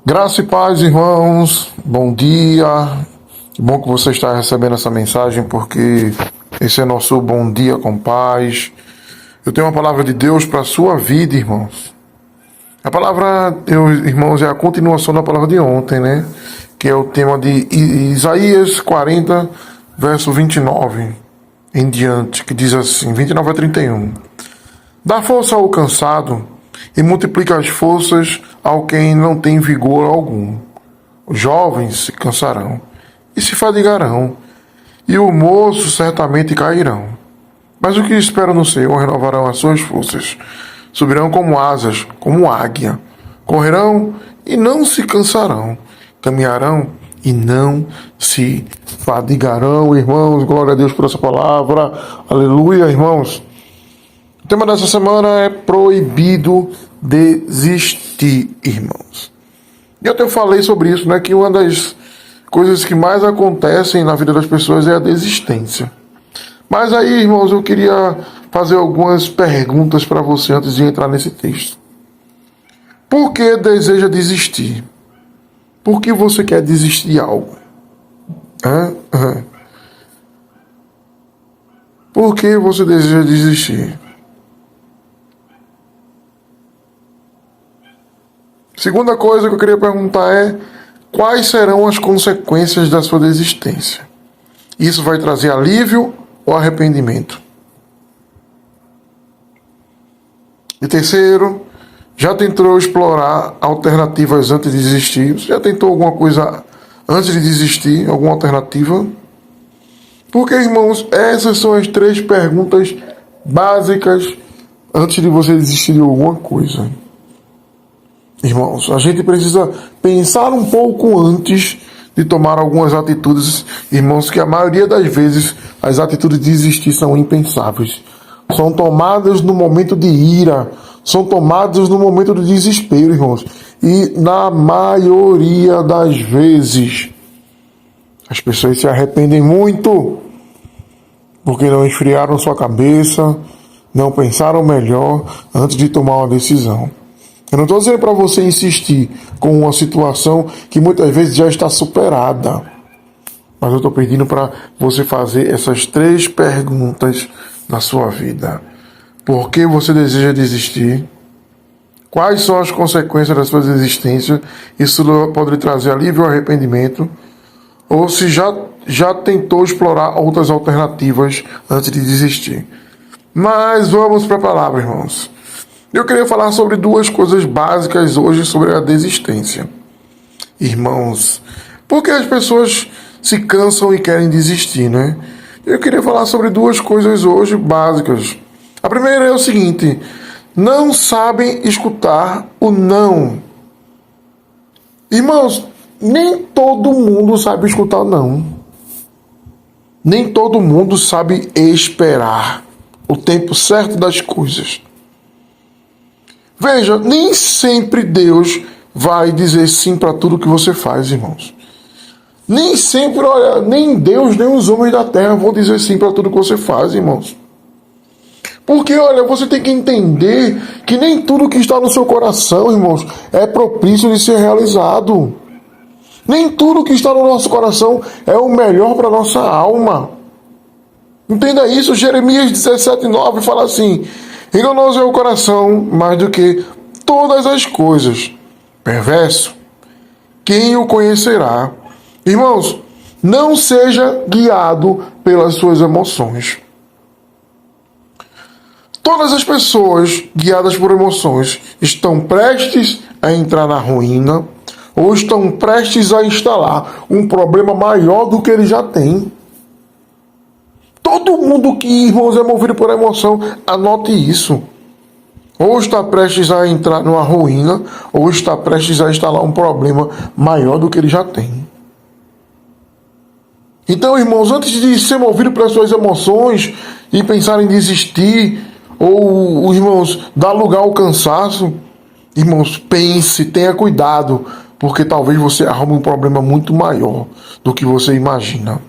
Graça e paz, irmãos. Bom dia. Que bom que você está recebendo essa mensagem, porque esse é nosso bom dia com paz. Eu tenho uma palavra de Deus para a sua vida, irmãos. A palavra, irmãos, é a continuação da palavra de ontem, né? Que é o tema de Isaías 40, verso 29 em diante, que diz assim, 29 a 31. Dá força ao cansado e multiplica as forças ao quem não tem vigor algum. Os jovens se cansarão e se fadigarão, e o moço certamente cairão. Mas o que esperam no Senhor renovarão as suas forças. Subirão como asas, como águia. Correrão e não se cansarão. Caminharão e não se fadigarão. Irmãos, glória a Deus por essa palavra. Aleluia, irmãos. O tema dessa semana é proibido desistir, irmãos. E eu falei sobre isso, né? Que uma das coisas que mais acontecem na vida das pessoas é a desistência. Mas aí, irmãos, eu queria fazer algumas perguntas para você antes de entrar nesse texto. Por que deseja desistir? Por que você quer desistir de algo? Por que você deseja desistir? Segunda coisa que eu queria perguntar é: quais serão as consequências da sua desistência? Isso vai trazer alívio ou arrependimento? E terceiro, já tentou explorar alternativas antes de desistir? Você já tentou alguma coisa antes de desistir? Alguma alternativa? Porque, irmãos, essas são as 3 perguntas básicas antes de você desistir de alguma coisa. Irmãos, a gente precisa pensar um pouco antes de tomar algumas atitudes, irmãos, que a maioria das vezes as atitudes de desistir são impensáveis. São tomadas no momento de ira, são tomadas no momento de desespero, irmãos. E na maioria das vezes as pessoas se arrependem muito porque não esfriaram sua cabeça, não pensaram melhor antes de tomar uma decisão. Eu não estou dizendo para você insistir com uma situação que muitas vezes já está superada. Mas eu estou pedindo para você fazer essas 3 perguntas na sua vida. Por que você deseja desistir? Quais são as consequências da sua desistência? Isso pode trazer alívio ou arrependimento? Ou se já tentou explorar outras alternativas antes de desistir? Mas vamos para a palavra, irmãos. Eu queria falar sobre 2 coisas básicas hoje sobre a desistência. Irmãos, por que as pessoas se cansam e querem desistir, né? Eu queria falar sobre 2 coisas hoje básicas. A primeira é o seguinte: não sabem escutar o não. Irmãos, nem todo mundo sabe escutar o não. Nem todo mundo sabe esperar o tempo certo das coisas. Veja, nem sempre Deus vai dizer sim para tudo que você faz, irmãos. Nem sempre, olha, nem Deus, nem os homens da terra vão dizer sim para tudo que você faz, irmãos. Porque, olha, você tem que entender que nem tudo que está no seu coração, irmãos, é propício de ser realizado. Nem tudo que está no nosso coração é o melhor para a nossa alma. Entenda isso. Jeremias 17:9 fala assim: enganoso é o coração mais do que todas as coisas. Perverso, quem o conhecerá? Irmãos, não seja guiado pelas suas emoções. Todas as pessoas guiadas por emoções estão prestes a entrar na ruína ou estão prestes a instalar um problema maior do que ele já tem. Todo mundo que, irmãos, é movido por emoção, anote isso. Ou está prestes a entrar numa ruína, ou está prestes a instalar um problema maior do que ele já tem. Então, irmãos, antes de ser movido pelas suas emoções e pensar em desistir, ou, irmãos, dar lugar ao cansaço, irmãos, pense, tenha cuidado, porque talvez você arrume um problema muito maior do que você imagina.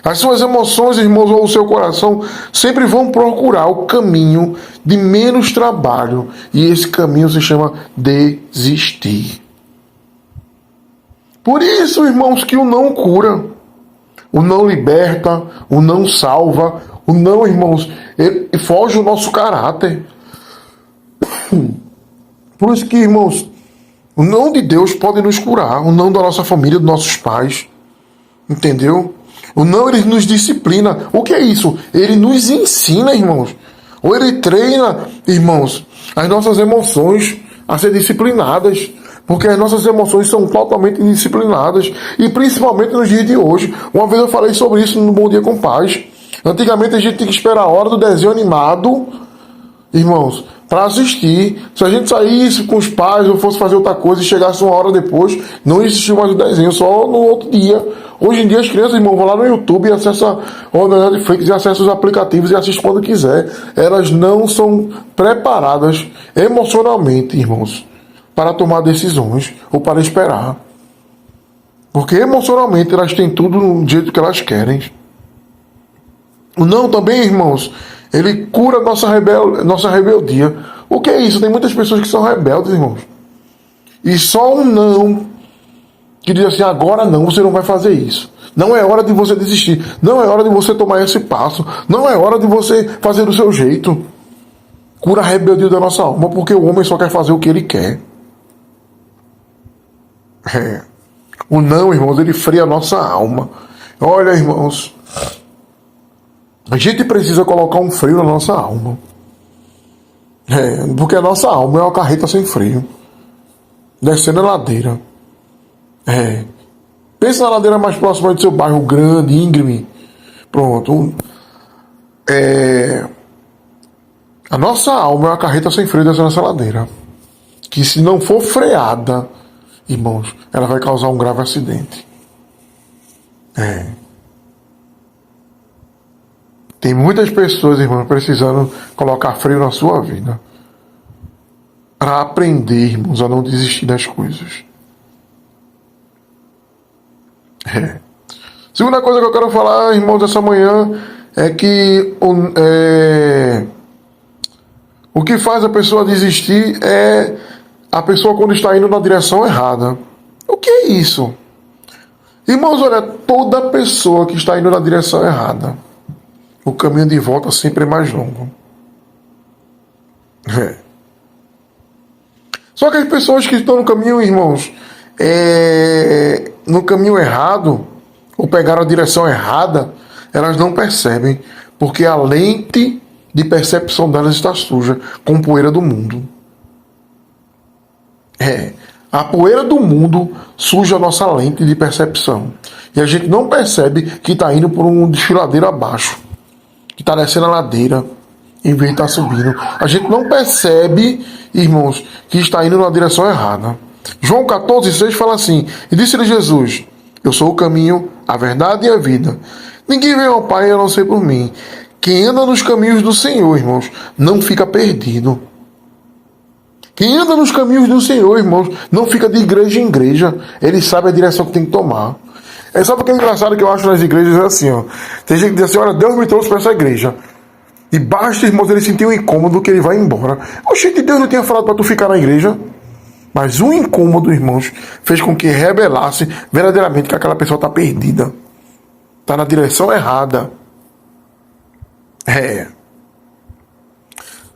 As suas emoções, irmãos, ou o seu coração sempre vão procurar o caminho de menos trabalho. E esse caminho se chama desistir. Por isso, irmãos, que o não cura, o não liberta, o não salva, o não, irmãos, ele foge o nosso caráter. Por isso que, irmãos, o não de Deus pode nos curar, o não da nossa família, dos nossos pais. Entendeu? O não, ele nos disciplina. O que é isso? Ele nos ensina, irmãos. Ou ele treina, irmãos, as nossas emoções a ser disciplinadas. Porque as nossas emoções são totalmente indisciplinadas. E principalmente nos dias de hoje. Uma vez eu falei sobre isso no Bom Dia com Paz. Antigamente a gente tinha que esperar a hora do desenho animado, irmãos, para assistir. Se a gente saísse com os pais ou fosse fazer outra coisa e chegasse uma hora depois, não existia mais o desenho, só no outro dia. Hoje em dia as crianças, irmão, vão lá no YouTube e acessam ou na Netflix e acessam os aplicativos e assistem quando quiser. Elas não são preparadas emocionalmente, irmãos, para tomar decisões ou para esperar. Porque emocionalmente elas têm tudo do jeito que elas querem. O não também, irmãos, ele cura nossa rebeldia. O que é isso? Tem muitas pessoas que são rebeldes, irmãos. E só um não, que diz assim, agora não, você não vai fazer isso. Não é hora de você desistir. Não é hora de você tomar esse passo. Não é hora de você fazer do seu jeito. Cura a rebeldia da nossa alma, porque o homem só quer fazer o que ele quer. O não, irmãos, ele freia a nossa alma. Olha, irmãos, a gente precisa colocar um freio na nossa alma. Porque a nossa alma é uma carreta sem freio. Descendo a ladeira. Pensa na ladeira mais próxima do seu bairro, grande, íngreme. Pronto. A nossa alma é uma carreta sem freio descendo essa ladeira. Que se não for freada, irmãos, ela vai causar um grave acidente. Tem muitas pessoas, irmãos, precisando colocar freio na sua vida. Para aprender, irmãos, a não desistir das coisas. Segunda coisa que eu quero falar, irmãos, essa manhã é que o que faz a pessoa desistir é a pessoa quando está indo na direção errada. O que é isso? Irmãos, olha, toda pessoa que está indo na direção errada, o caminho de volta sempre é mais longo. Só que as pessoas que estão no caminho, irmãos, no caminho errado, ou pegaram a direção errada, elas não percebem, porque a lente de percepção delas está suja com poeira do mundo. A poeira do mundo suja a nossa lente de percepção. E a gente não percebe que está indo por um desfiladeiro abaixo, que está descendo a ladeira, em vez de estar subindo. A gente não percebe, irmãos, que está indo na direção errada. João 14,6 fala assim: e disse-lhe Jesus, eu sou o caminho, a verdade e a vida. Ninguém vem ao Pai a não ser por mim. Quem anda nos caminhos do Senhor, irmãos, não fica perdido. Quem anda nos caminhos do Senhor, irmãos, não fica de igreja em igreja. Ele sabe a direção que tem que tomar. Sabe o que é engraçado que eu acho nas igrejas? É assim, ó. Tem gente que diz assim, olha, Deus me trouxe para essa igreja. E basta, irmãos, ele sentir um incômodo que ele vai embora. Oxente, Deus não tinha falado para tu ficar na igreja. Mas um incômodo, irmãos, fez com que revelasse verdadeiramente que aquela pessoa está perdida. Está na direção errada.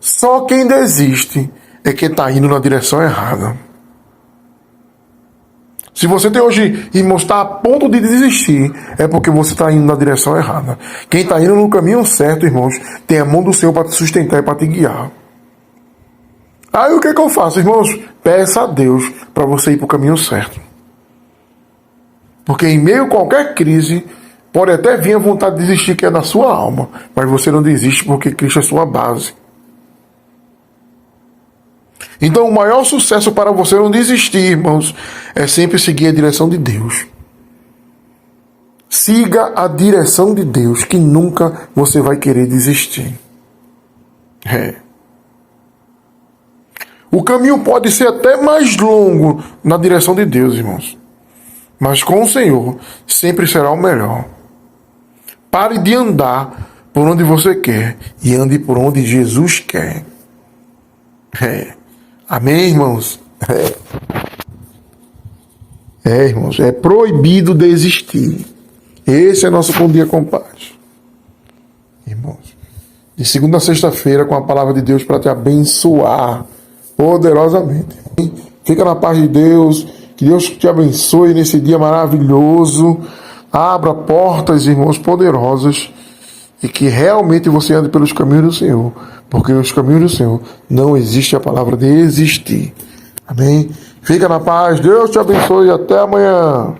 Só quem desiste é quem está indo na direção errada. Se você tem hoje, irmãos, está a ponto de desistir, é porque você está indo na direção errada. Quem está indo no caminho certo, irmãos, tem a mão do Senhor para te sustentar e para te guiar. Aí o que eu faço, irmãos? Peça a Deus para você ir para o caminho certo. Porque em meio a qualquer crise, pode até vir a vontade de desistir, que é da sua alma, mas você não desiste porque Cristo é sua base. Então o maior sucesso para você não desistir, irmãos, é sempre seguir a direção de Deus. Siga a direção de Deus, que nunca você vai querer desistir. O caminho pode ser até mais longo na direção de Deus, irmãos. Mas com o Senhor sempre será o melhor. Pare de andar por onde você quer e ande por onde Jesus quer. Amém, irmãos? Irmãos, é proibido desistir. Esse é nosso Bom Dia com Paz. Irmãos, de segunda a sexta-feira com a palavra de Deus para te abençoar poderosamente. Fica na paz de Deus, que Deus te abençoe nesse dia maravilhoso. Abra portas, irmãos, poderosas e que realmente você ande pelos caminhos do Senhor, porque nos caminhos do Senhor não existe a palavra desistir. Amém? Fica na paz, Deus te abençoe e até amanhã.